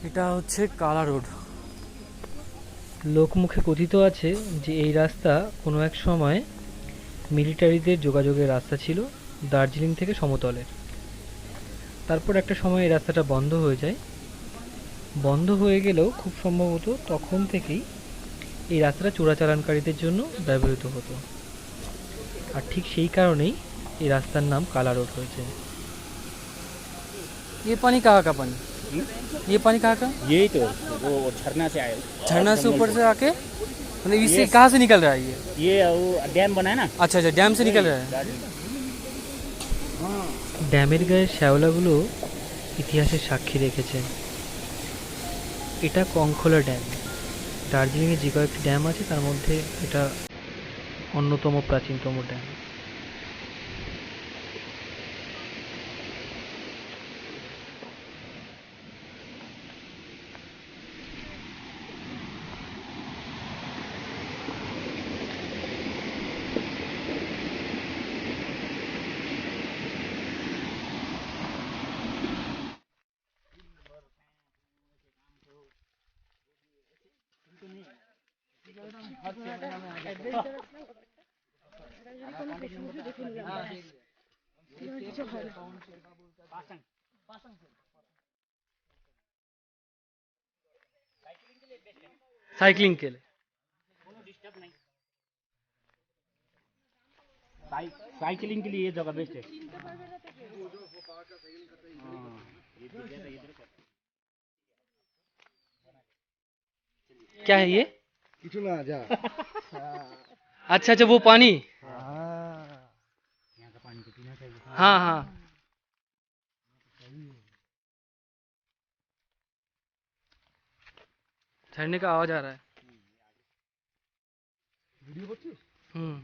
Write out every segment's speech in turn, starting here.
এটা হচ্ছে কালা রোড। লোকমুখে কথিত আছে যে এই রাস্তা কোনো এক সময় মিলিটারিদের যোগাযোগের রাস্তা ছিল দার্জিলিং থেকে সমতলের। তারপর একটা সময় এই রাস্তাটা বন্ধ হয়ে যায়। বন্ধ হয়ে গেলেও খুব সম্ভবত তখন থেকেই এই রাস্তাটা চোরাচালানকারীদের জন্য ব্যবহৃত হতো। আর ঠিক সেই কারণেই এই রাস্তার नाम काला रोड হয়েছে। ये पानी कहाँ का पानी? हम्म? ये पानी कहाँ का? यही तो वो झरना से आए। झरना से ऊपर से आके मतलब इससे ये कहाँ से निकल रहा है ये? वो डैम बना है ना। अच्छा अच्छा, डैम से निकल रहा है। ড্যামের গায়ে শ্যাওলাগুলো ইতিহাসের সাক্ষী রেখেছে। এটা কংখোলা ড্যাম। দার্জিলিংয়ে যে কয়েকটি ড্যাম আছে তার মধ্যে এটা অন্যতম প্রাচীনতম ড্যাম। साइकिलिंग के लिए साइकिलिंग के लिए ये जगह बेस्ट है। क्या है ये? কিছু না যা अच्छा अच्छा, वो पानी। यहाँ का पानी तो पीना चाहिए। हाँ हाँ, झरने का आवाज आ रहा है। ভিডিও করছিস हम्म।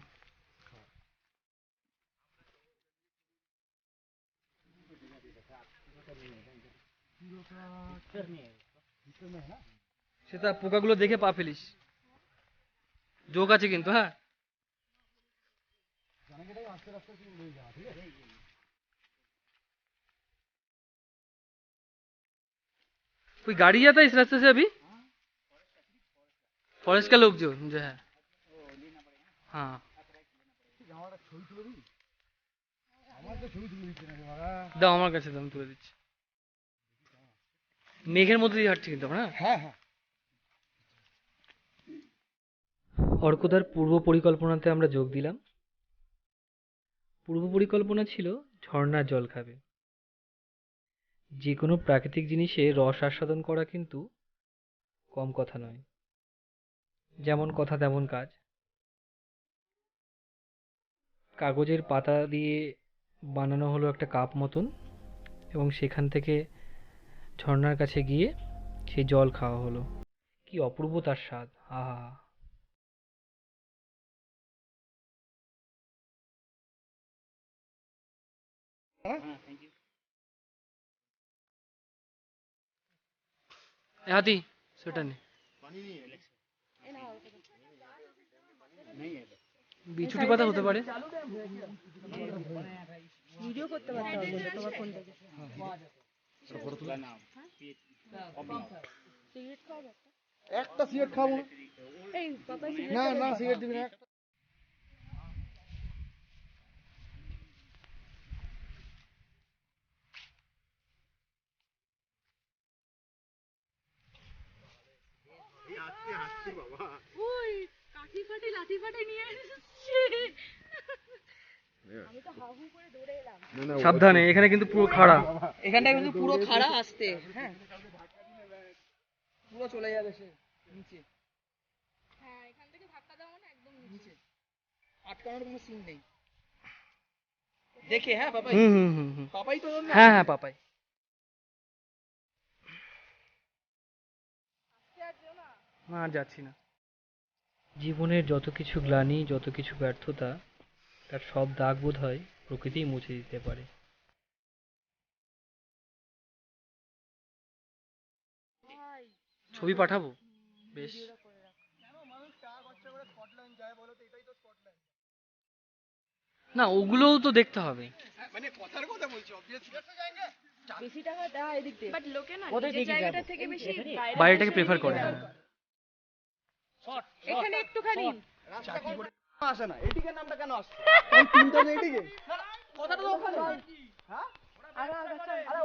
সেটা পোকাগুলো দেখে পা ফেলিস, যোগ আছে কিন্তু। হ্যাঁ, कोई गाड़ी जाता है इस रास्ते से अभी? फॉरेस्ट का लोग जो है। हाँ, আমার তো ছবি তুলে দিচ্ছে না রে বাবা দাও আমার কাছে, দাও, আমি তুলে দিচ্ছি। মেঘের মধ্যে দিয়ে হাঁটছি কিন্তু আমরা। হ্যাঁ হ্যাঁ অর্কদার পূর্ব পরিকল্পনাতে আমরা যোগ দিলাম। পূর্ব পরিকল্পনা ছিল ঝর্ণার জল খাবে। যে কোনো প্রাকৃতিক জিনিসে রস আস্বাদন করা কিন্তু কম কথা নয়। যেমন কথা তেমন কাজ। কাগজের পাতা দিয়ে বানানো হলো একটা কাপ মতন, এবং সেখান থেকে ঝর্ণার কাছে গিয়ে সেই জল খাওয়া হলো। কি অপূর্ব তার স্বাদ! আহা! এ হাতি, সেটা নেই। বিছুটি পাতা হতে পারে। ভিডিও করতে পারতে হবে তোমার ফোন থেকে। সিগারেট খাওয়াবে? একটা সিগারেট খাবো না এই পাপাই না সিগারেট না সিগারেট দিবি না ওই কাঠি ফাটি লাঠি ফাটি নিয়ে এসেছে। আমি তো হাহু করে দৌড়ে এলাম। সাবধানে, এখানে কিন্তু পুরো খাড়া। এখানটা কিন্তু পুরো খাড়া আসতে, হ্যাঁ পুরো চলে যাবে সে নিচে। হ্যাঁ, এখান থেকে ধাক্কা দাও মানে একদম নিচে। আটকানোর কোনো সিন নেই। দেখে হ্যাঁ বাবাই, হুম হুম হুম হুম। বাবাই তো না। হ্যাঁ হ্যাঁ, পাপাই। আর যাচ্ছি না। জীবনের যত কিছু গ্লানি, যত কিছু ব্যর্থতা, তার সব দাগ বোধহয় প্রকৃতিই মুছে দিতে পারে। ছবি পাঠাবো? বেশ। না, ওগুলোও তো দেখতে হবে। মানে কথার কথা বলছি অবভিয়াসলি বেশি টাকা দেওয়া এদিক দিয়ে বাট লোকে না কোথায় নিজের দেখি জায়গাটা যাবো? থেকে বেশি বাইরেটাকে প্রেফার করে। হ্যাঁ। এখানে একটুখানি আসে না এটিকে নামটা কেন আসছে কোন তিনটা এটিকে কথাটা তো ওখানে হ্যাঁ আরে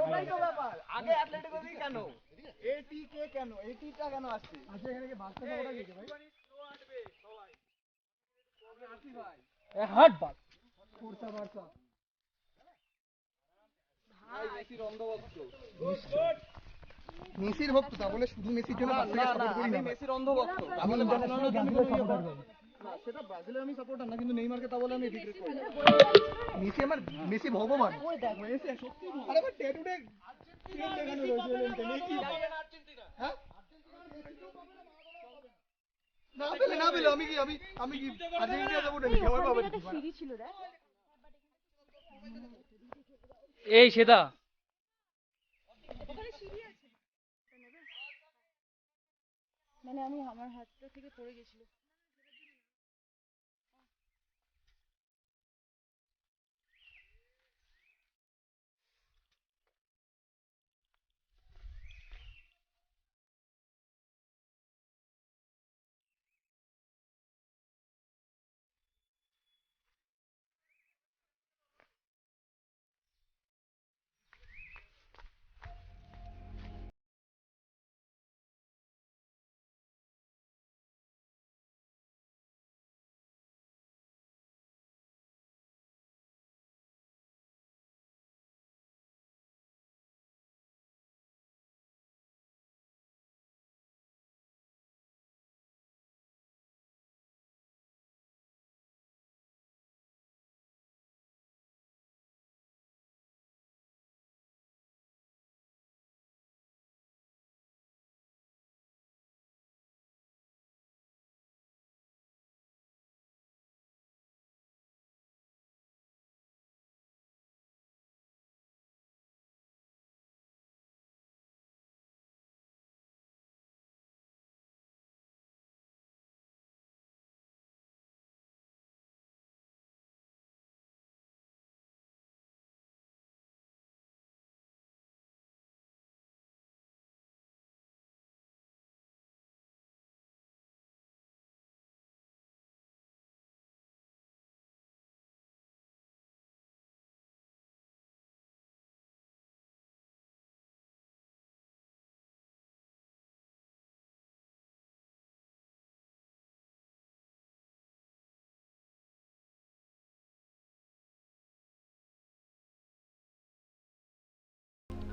ওটাই তো ব্যাপার আগে অ্যাথলেটিকো কেন এটিকে কেন এটিটা কেন আসছে আচ্ছা এখানে কি বাসটা ওটা দিতে ভাই এ হাট বাস ফোরসা বারসা ভাই মেসির অন্ধভক্ত মেসির ভক্ত তা বলে শুধু মেসির জন্য বাসটাকে সাপোর্ট করি না মেসির অন্ধভক্ত আমি ইন্টারন্যাশনাল জন্য সাপোর্ট করি না সেটা ব্রাজিলের আমি সাপোর্টার না কিন্তু নেইমারকে তা বলে আমি রিগ্রেট করি মেসি আমার মেসি ভগবান ওই দেখ মেসি সত্যি আরে but day to day scene দেখানো রয়েছে মেসি হ্যাঁ না পেলে আমি কি আর্জেন্টিনা যাবো নাকি আমার বাবা সিঁড়ি ছিল রে এই সেদা ওখানে সিঁড়ি আছে মানে আমি আমার হাতটা থেকে পড়ে গেছিল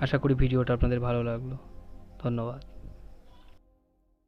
আশা করি ভিডিওটা আপনাদের ভালো লাগলো। ধন্যবাদ।